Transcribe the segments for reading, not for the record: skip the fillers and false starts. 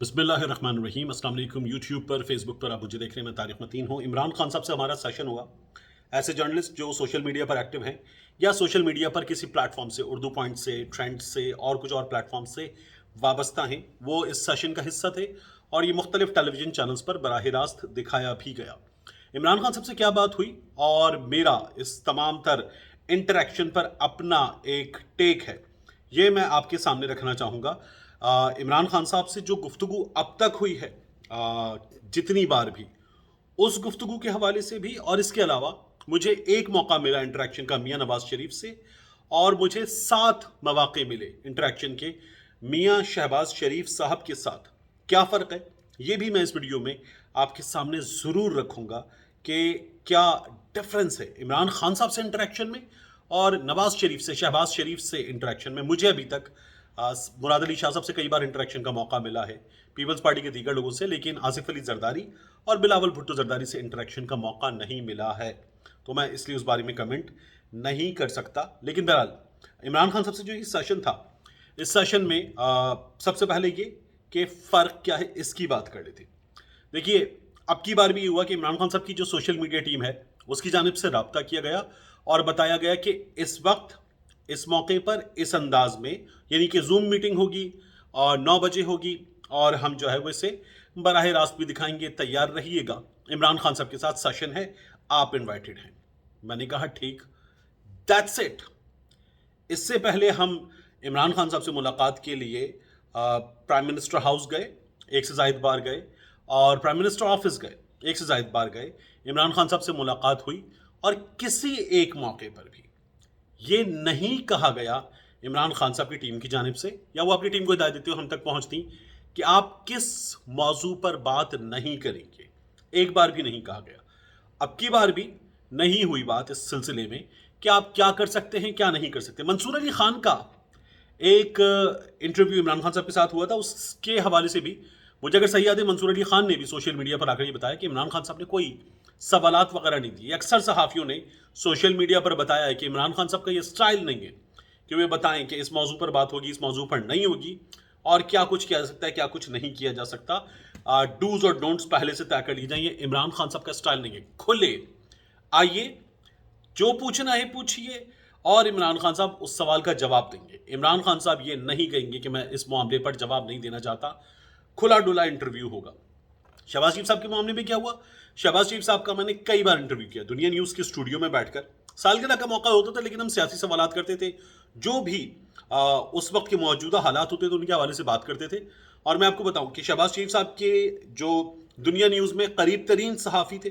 बिस्मिल्लाहिर्रहमानिर्रहीम। अस्सलाम वालेकुम। यूट्यूब पर, फेसबुक पर आप मुझे देख रहे हैं, मैं तारिक मतीन हूँ। इमरान खान साहब से हमारा सेशन होगा। ऐसे जर्नलिस्ट जो सोशल मीडिया पर एक्टिव हैं या सोशल मीडिया पर किसी प्लेटफॉर्म से, उर्दू पॉइंट से, ट्रेंड से और कुछ और प्लेटफॉर्म से वाबस्ता हैं, वो इस सेशन का हिस्सा थे और ये मुख्तलिफ टेलीविजन चैनल्स पर बराह रास्त दिखाया भी गया। इमरान खान साहब से क्या बात हुई और मेरा इस तमाम तर इंटरेक्शन पर अपना एक टेक है, ये मैं आपके सामने रखना चाहूँगा। इमरान खान साहब से जो गुफ्तगू अब तक हुई है, जितनी बार भी, उस गुफ्तगू के हवाले से भी, और इसके अलावा मुझे एक मौका मिला इंटरेक्शन का मियाँ नवाज शरीफ से, और मुझे 7 मौके मिले इंटरेक्शन के मियाँ शहबाज शरीफ साहब के साथ। क्या फ़र्क है, ये भी मैं इस वीडियो में आपके सामने ज़रूर रखूँगा कि क्या डिफरेंस है इमरान खान साहब से इंटरेक्शन में और नवाज शरीफ से, शहबाज शरीफ से इंटरेक्शन में। मुझे अभी तक मुराद अली शाह साहब से कई बार इंटरेक्शन का मौका मिला है, पीपल्स पार्टी के दीगर लोगों से, लेकिन आसिफ अली जरदारी और बिलावल भुट्टो जरदारी से इंटरेक्शन का मौका नहीं मिला है, तो मैं इसलिए उस बारे में कमेंट नहीं कर सकता। लेकिन बहरहाल इमरान खान साहब से जो ये सेशन था, इस सेशन में सबसे पहले ये कि फ़र्क क्या है, इसकी बात कर लेते। देखिए, अब की बार भी ये हुआ कि इमरान खान साहब की जो सोशल मीडिया टीम है, उसकी जानिब से रब्ता किया गया और बताया गया कि इस वक्त, इस मौके पर, इस अंदाज में, यानी कि जूम मीटिंग होगी और 9 बजे होगी और हम जो है वो इसे बराह रास्त भी दिखाएंगे, तैयार रहिएगा। इमरान खान साहब के साथ सेशन है, आप इनवाइटेड हैं। मैंने कहा ठीक, दैट्स इट। इससे पहले हम इमरान खान साहब से मुलाकात के लिए प्राइम मिनिस्टर हाउस गए, एक से ज़ायद बार गए, और प्राइम मिनिस्टर ऑफिस गए, एक से ज़ायद बार गए। इमरान खान साहब से मुलाकात हुई और किसी एक मौके पर भी ये नहीं कहा गया इमरान खान साहब की टीम की जानिब से, या वो अपनी टीम को हिदायत देते हुए हम तक पहुंचती, कि आप किस मौजू पर बात नहीं करेंगे। एक बार भी नहीं कहा गया। अब की बार भी नहीं हुई बात इस सिलसिले में कि आप क्या कर सकते हैं, क्या नहीं कर सकते। मंसूर अली खान का एक इंटरव्यू इमरान खान साहब के साथ हुआ था, उसके हवाले से भी मुझे अगर सही याद है, मंसूर अली खान ने भी सोशल मीडिया पर आकर ये बताया कि इमरान खान साहब ने कोई सवालात वगैरह नहीं दिए। अक्सर सहाफ़ियों ने सोशल मीडिया पर बताया है कि इमरान खान साहब का ये स्टाइल नहीं है कि वे बताएं कि इस मौजू पर बात होगी, इस मौजू पर नहीं होगी, और क्या कुछ किया जा सकता है, क्या कुछ नहीं किया जा सकता। डूज और डोंट्स पहले से तय कर ली जाए। ये इमरान खान साहब का स्टाइल नहीं है। खुले आइए, जो पूछना है पूछिए, और इमरान खान साहब उस सवाल का जवाब देंगे। इमरान खान साहब ये नहीं कहेंगे कि मैं इस मामले पर जवाब नहीं देना चाहता। खुला डुला इंटरव्यू होगा। शहबाज शरीफ साहब के मामले में क्या हुआ, शहबाज शरीफ साहब का मैंने कई बार इंटरव्यू किया दुनिया न्यूज़ के स्टूडियो में बैठकर। सालगिरह का मौका होता था, लेकिन हम सियासी सवालात करते थे, जो भी उस वक्त के मौजूदा हालात होते थे उनके हवाले से बात करते थे। और मैं आपको बताऊं कि शहबाज शरीफ साहब के जो दुनिया न्यूज़ में करीब तरीन सहाफ़ी थे,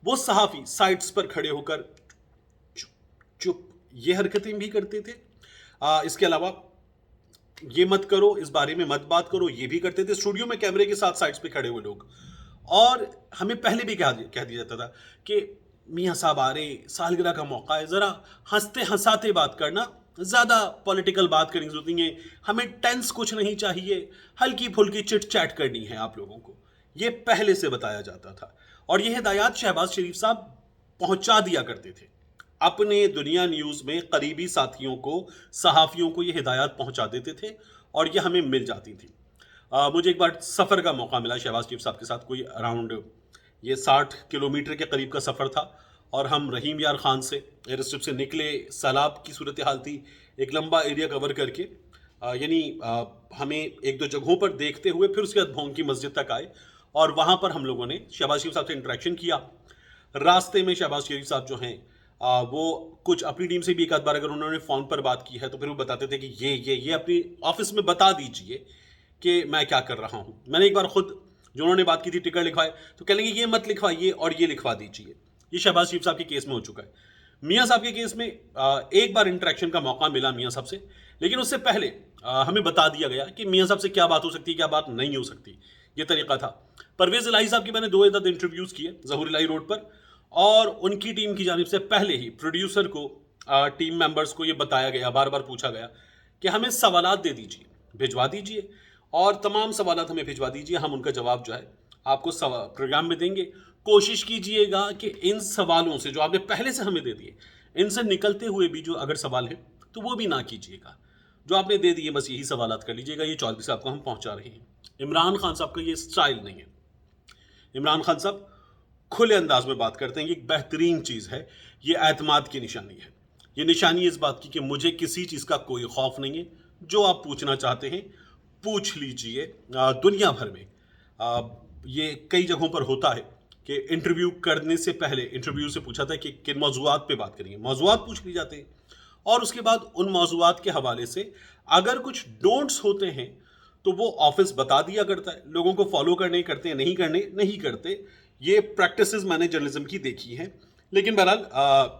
वो सहाफ़ी साइट्स पर खड़े होकर चुप चुप ये हरकतें भी करते थे। इसके अलावा ये मत करो, इस बारे में मत बात करो, ये भी करते थे। स्टूडियो में कैमरे के साथ साइड्स पे खड़े हुए लोग। और हमें पहले भी कह दिया जाता था कि मियाँ साहब आ रहे, सालगिरह का मौका है, ज़रा हंसते हंसाते बात करना, ज़्यादा पॉलिटिकल बात करने की जरूरत नहीं है, हमें टेंस कुछ नहीं चाहिए, हल्की फुल्की चिट चैट करनी है आप लोगों को। ये पहले से बताया जाता था और ये हिदायत शहबाज शरीफ साहब पहुंचा दिया करते थे अपने दुनिया न्यूज़ में करीबी साथियों को, सहाफ़ियों को ये हिदायत पहुंचा देते थे और ये हमें मिल जाती थी। मुझे एक बार सफ़र का मौका मिला शहबाज शरीफ साहब के साथ, कोई अराउंड ये 60 किलोमीटर के करीब का सफ़र था, और हम रहीम यार ख़ान से एयर स्ट्रिप से निकले। सैलाब की सूरत हाल थी, एक लंबा एरिया कवर करके, यानी हमें एक दो जगहों पर देखते हुए फिर उसके बाद भोंग की मस्जिद तक आए और वहाँ पर हम लोगों ने शहबाज शरीफ साहब से इंटरेक्शन किया। रास्ते में शहबाज शरीफ साहब जो हैं, वो कुछ अपनी टीम से भी एक आध बार अगर उन्होंने फ़ोन पर बात की है तो फिर वो बताते थे कि ये अपनी ऑफिस में बता दीजिए कि मैं क्या कर रहा हूँ। मैंने एक बार खुद, जो उन्होंने बात की थी, टिकट लिखवाए तो कह लेंगे ये मत लिखवाइए और ये लिखवा दीजिए। ये शहबाज शरीफ साहब के केस में हो चुका है। मियाँ साहब के केस में एक बार इंटरेक्शन का मौका मिला मियाँ साहब से, लेकिन उससे पहले हमें बता दिया गया कि मियाँ साहब से क्या बात हो सकती है, क्या बात नहीं हो सकती। ये तरीका था। परवेज़ इलाही साहब की मैंने 2 या 3 इंटरव्यूज़ किए ज़हूर इलाही रोड पर, और उनकी टीम की जानिब से पहले ही प्रोड्यूसर को, टीम मेंबर्स को ये बताया गया, बार बार पूछा गया कि हमें सवालात दे दीजिए, भिजवा दीजिए, और तमाम सवालात हमें भिजवा दीजिए, हम उनका जवाब जो है आपको प्रोग्राम में देंगे। कोशिश कीजिएगा कि इन सवालों से, जो आपने पहले से हमें दे दिए, इनसे निकलते हुए भी जो अगर सवाल है तो वो भी ना कीजिएगा। जो आपने दे दिए बस यही सवालात कर लीजिएगा, ये 24 आपको हम पहुंचा रहे हैं। इमरान खान साहब का ये स्टाइल नहीं है। इमरान खान साहब खुले अंदाज में बात करते हैं, ये एक बेहतरीन चीज़ है, ये एतमाद की निशानी है। ये निशानी इस बात की कि मुझे किसी चीज़ का कोई खौफ नहीं है, जो आप पूछना चाहते हैं पूछ लीजिए। दुनिया भर में ये कई जगहों पर होता है कि इंटरव्यू करने से पहले इंटरव्यू से पूछा था कि किन मौजूआत पे बात करेंगे, मौजूआत पूछ ली जाते हैं और उसके बाद उन मौजूआत के हवाले से अगर कुछ डोंट्स होते हैं तो वो ऑफिस बता दिया करता है, लोगों को फॉलो करने करते हैं, नहीं करने नहीं करते। ये प्रैक्टिसेस मैंने जर्नलिज्म की देखी हैं। लेकिन बहरहाल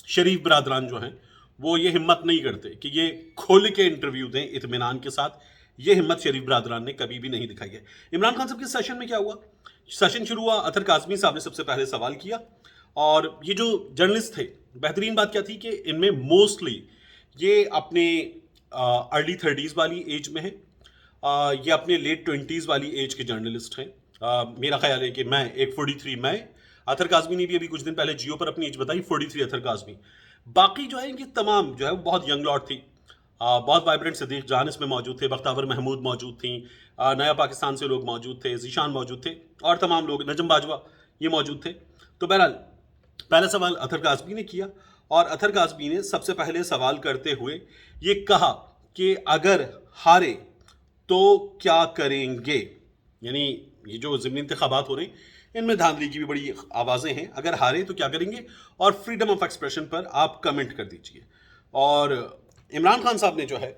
शरीफ बरादरान जो हैं वो ये हिम्मत नहीं करते कि ये खोल के इंटरव्यू दें इत्मीनान के साथ। ये हिम्मत शरीफ बरादरान ने कभी भी नहीं दिखाई है। इमरान खान साहब के सेशन में क्या हुआ, सेशन शुरू हुआ, अतर काजमी साहब ने सबसे पहले सवाल किया और ये जो जर्नलिस्ट थे, बेहतरीन बात क्या थी कि इनमें मोस्टली ये अपने अर्ली 30s वाली एज में है, ये अपने लेट 20s वाली एज के जर्नलिस्ट हैं। मेरा ख्याल है कि मैं एक 43, मैं अतर काजमी ने भी अभी कुछ दिन पहले जियो पर अपनी एज बताई 43 अतर काजमी। बाकी जो है इनकी तमाम जो है वो बहुत यंग लॉट थी। बहुत वाइब्रेंट सदीक जान इसमें मौजूद थे, बख्तावर महमूद मौजूद थी, नया पाकिस्तान से लोग मौजूद थे, जीशान मौजूद थे और तमाम लोग, नजम बाजवा ये मौजूद थे। तो बहरहाल पहला सवाल अतर काजमी ने किया और अतर काजमी ने सबसे पहले सवाल करते हुए ये कहा कि अगर हारे तो क्या करेंगे। यानी ये जो ज़िमनी इंतखाबात हो रहे हैं इनमें धांधली की भी बड़ी आवाज़ें हैं, अगर हारे तो क्या करेंगे और फ्रीडम ऑफ एक्सप्रेशन पर आप कमेंट कर दीजिए। और इमरान खान साहब ने जो है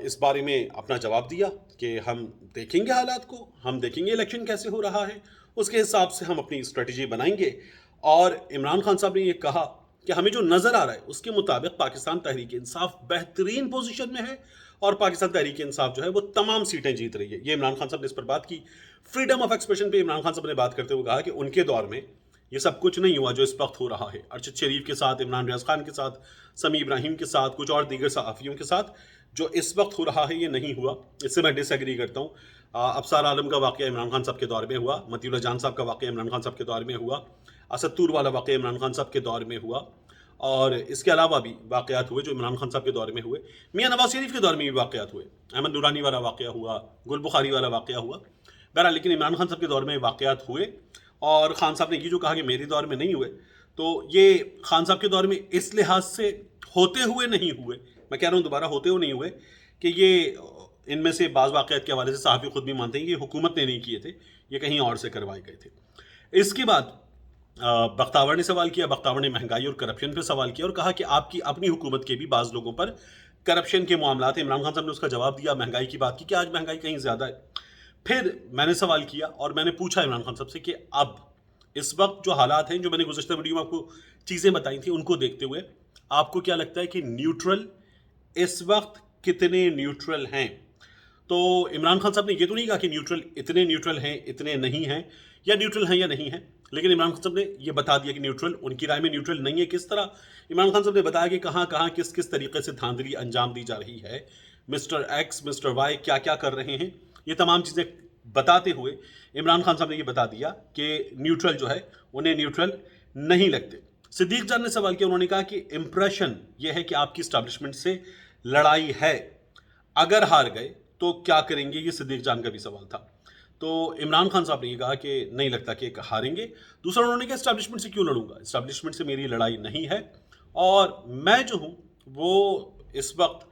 इस बारे में अपना जवाब दिया कि हम देखेंगे हालात को, हम देखेंगे इलेक्शन कैसे हो रहा है, उसके हिसाब से हम अपनी स्ट्रेटजी बनाएंगे। और इमरान खान साहब ने ये कहा कि हमें जो नज़र आ रहा है उसके मुताबिक पाकिस्तान तहरीक इंसाफ बेहतरीन पोजीशन में है और पाकिस्तान तहरीक इंसाफ जो है वो तमाम सीटें जीत रही है। ये इमरान खान साहब ने इस पर बात की। फ्रीडम ऑफ एक्सप्रेशन पे इमरान खान साहब ने बात करते हुए कहा कि उनके दौर में ये सब कुछ नहीं हुआ जो इस वक्त हो रहा है। अरशद शरीफ के साथ, इमरान रियाज खान के साथ, समी इब्राहिम के साथ, कुछ और दीगर सहाफ़ियों के साथ जो इस वक्त हो रहा है ये नहीं हुआ। इससे मैं डिसएग्री करता हूँ। अफसार आलम का वाक़या इमरान खान साहब के दौर में हुआ, मतीउल्लाह जान साहब का वाक़या इमरान खान साहब के दौर में हुआ, असदतूर वाला वाक़या इमरान खान साहब के दौर में हुआ और इसके अलावा भी वाक़यात हुए जो इमरान खान साहब के दौर में हुए। मियाँ नवाज शरीफ के दौर में भी वाक़यात हुए, अहमद नूरानी वाला वाक़या हुआ, गुल बुखारी वाला वाक़या हुआ। बहरहाल लेकिन इमरान खान साहब के दौर में वाक़यात हुए और ख़ान साहब ने ये जो कहा कि मेरे दौर में नहीं हुए, तो ये ख़ान साहब के दौर में इस लिहाज से होते हुए नहीं हुए, मैं कह रहा हूँ दोबारा होते हुए नहीं हुए कि ये इनमें से बाज़ वाक़यात के हवाले से सहाफ़ी खुद भी मानते हैं कि हुकूमत ने नहीं किए थे, ये कहीं और से करवाए गए थे। इसके बाद बख्तावर ने सवाल किया, बख्तावर ने महंगाई और करप्शन पर सवाल किया और कहा कि आपकी अपनी हुकूमत के भी बाज़ लोगों पर करप्शन के मामलात हैं। इमरान खान साहब ने उसका जवाब दिया, महंगाई की बात की कि आज महंगाई कहीं ज़्यादा है। फिर मैंने सवाल किया और मैंने पूछा इमरान खान साहब से कि अब इस वक्त जो हालात हैं, जो मैंने गुज़श्ता वीडियो में आपको चीज़ें बताई थी, उनको देखते हुए आपको क्या लगता है कि न्यूट्रल इस वक्त कितने न्यूट्रल हैं। तो इमरान खान साहब ने ये तो नहीं कहा कि न्यूट्रल हैं, इतने नहीं हैं, या न्यूट्रल हैं या नहीं हैं, लेकिन इमरान खान साहब ने ये बता दिया कि न्यूट्रल, उनकी राय में न्यूट्रल नहीं है। किस तरह? इमरान खान साहब ने बताया कि कहाँ कहाँ किस किस तरीके से धांधली अंजाम दी जा रही है, मिस्टर एक्स मिस्टर वाई क्या क्या कर रहे हैं, ये तमाम चीज़ें बताते हुए इमरान खान साहब ने ये बता दिया कि न्यूट्रल जो है उन्हें न्यूट्रल नहीं लगते। सिद्दीक जान ने सवाल किया, उन्होंने कहा कि इम्प्रेशन ये है कि आपकी इस्टेब्लिशमेंट से लड़ाई है, अगर हार गए तो क्या करेंगे, ये सिद्दीक जान का भी सवाल था। तो इमरान खान साहब ने ये कहा कि नहीं लगता कि हारेंगे। दूसरा उन्होंने कहा इस्टेब्लिशमेंट से क्यों लड़ूंगा, इस्टेब्लिशमेंट से मेरी लड़ाई नहीं है और मैं जो हूँ वो इस वक्त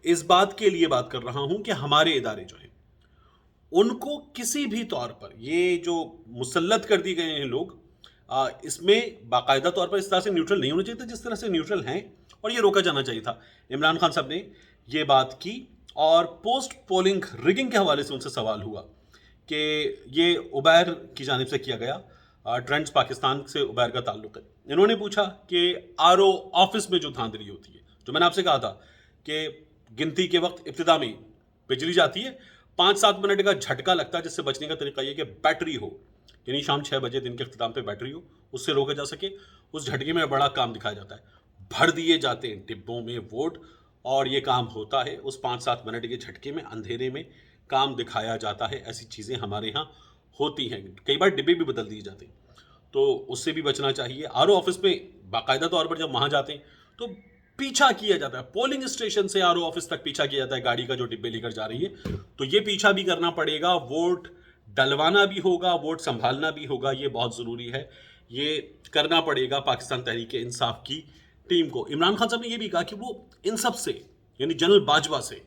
इस बात के लिए बात कर रहा हूँ कि हमारे इदारे जो हैं उनको किसी भी तौर पर ये जो मुसल्लत कर दिए गए हैं लोग, इसमें बाकायदा तौर पर इस तरह से न्यूट्रल नहीं होना चाहिए था जिस तरह से न्यूट्रल हैं, और ये रोका जाना चाहिए था। इमरान खान साहब ने ये बात की और पोस्ट पोलिंग रिगिंग के हवाले से उनसे सवाल हुआ कि ये उबैर की जानिब से किया गया, ट्रेंड्स पाकिस्तान से उबैर का ताल्लुक है। इन्होंने पूछा कि आरओ ऑफिस में जो धांधली होती है, जो मैंने आपसे कहा था कि गिनती के वक्त इब्तिदा में बिजली जाती है, 5-7 मिनट का झटका लगता है, जिससे बचने का तरीका ये कि बैटरी हो, यानी शाम 6 बजे दिन के अख्तिताम पे बैटरी हो, उससे रोका जा सके। उस झटके में बड़ा काम दिखाया जाता है, भर दिए जाते हैं डिब्बों में वोट और ये काम होता है। उस 5-7 मिनट के झटके में अंधेरे में काम दिखाया जाता है। ऐसी चीज़ें हमारे यहाँ होती हैं, कई बार डिब्बे भी बदल दिए जाते हैं, तो उससे भी बचना चाहिए। आरओ ऑफिस में बाकायदा तौर पर जब वहाँ जाते हैं तो पीछा किया जाता है, पोलिंग स्टेशन से आरओ ऑफिस तक पीछा किया जाता है गाड़ी का जो डिब्बे लेकर जा रही है। तो ये पीछा भी करना पड़ेगा, वोट डलवाना भी होगा, वोट संभालना भी होगा, ये बहुत ज़रूरी है। ये करना पड़ेगा पाकिस्तान तहरीक इंसाफ की टीम को। इमरान खान साहब ने ये भी कहा कि वो इन सब से, यानी जनरल बाजवा से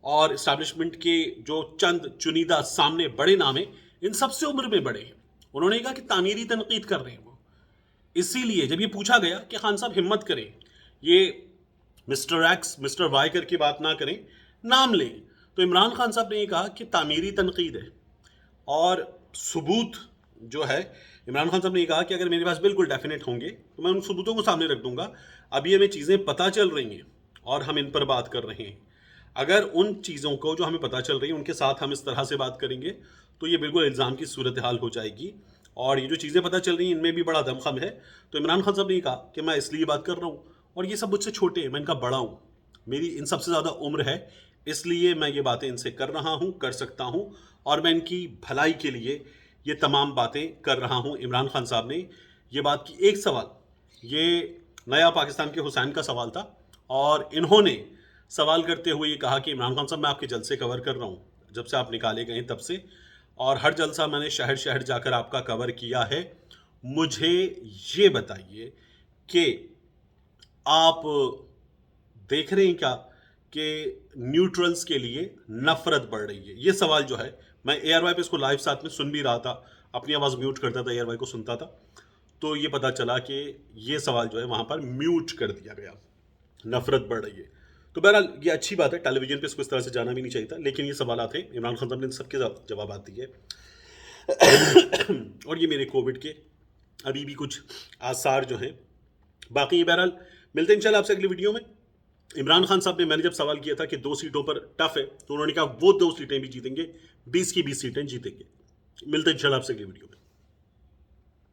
और इस्टेब्लिशमेंट के जो चंद चुनिंदा सामने बड़े नाम हैं, इन सबसे उम्र में बड़े हैं। उन्होंने कहा कि तामीरी तनकीद कर रहे हैं वो। इसीलिए जब ये पूछा गया कि खान साहब हिम्मत करें, ये मिस्टर एक्स मिस्टर वाई करके बात ना करें, नाम लें, तो इमरान खान साहब ने ये कहा कि तामीरी तनकीद है और सबूत जो है, इमरान खान साहब ने कहा कि अगर मेरे पास बिल्कुल डेफिनेट होंगे तो मैं उन सबूतों को सामने रख दूंगा। अभी हमें चीज़ें पता चल रही हैं और हम इन पर बात कर रहे हैं। अगर उन चीज़ों को जो हमें पता चल रही है उनके साथ हम इस तरह से बात करेंगे तो ये बिल्कुल इल्ज़ाम की सूरत हाल हो जाएगी। और ये जो चीज़ें पता चल रही हैं इनमें भी बड़ा दमखम है। तो इमरान खान साहब ने कहा कि मैं इसलिए बात कर रहा हूँ और ये सब मुझसे छोटे हैं, मैं इनका बड़ा हूँ, मेरी इन सबसे ज़्यादा उम्र है, इसलिए मैं ये बातें इनसे कर रहा हूँ, कर सकता हूँ और मैं इनकी भलाई के लिए ये तमाम बातें कर रहा हूँ। इमरान खान साहब ने ये बात की। एक सवाल, ये नया पाकिस्तान के हुसैन का सवाल था और इन्होंने सवाल करते हुए ये कहा कि इमरान खान साहब मैं आपके जलसे कवर कर रहा हूँ जब से आप निकाले गए तब से, और हर जलसा मैंने शहर शहर जाकर आपका कवर किया है। मुझे ये बताइए कि आप देख रहे हैं क्या कि न्यूट्रल्स के लिए नफरत बढ़ रही है? ये सवाल जो है, मैं एयरवाई पे इसको लाइव साथ में सुन भी रहा था, अपनी आवाज़ म्यूट करता था, एयरवाई को सुनता था, तो ये पता चला कि ये सवाल जो है वहाँ पर म्यूट कर दिया गया। नफरत बढ़ रही है। तो बहरहाल ये अच्छी बात है, टेलीविजन पे इसको इस तरह से जाना भी नहीं चाहिए था, लेकिन ये सवाल थे, इमरान खान साहब ने सबके जवाब दिए। और ये मेरे कोविड के अभी भी कुछ आसार जो हैं बाकी। बहरहाल मिलते हैं इंशाल्लाह आपसे अगली वीडियो में। इमरान खान साहब ने, मैंने जब सवाल किया था कि 2 सीटों पर टफ है, तो उन्होंने कहा वो 2 सीटें भी जीतेंगे, 20 की 20 सीटें जीतेंगे। मिलते हैं इंशाल्लाह आपसे अगली वीडियो में।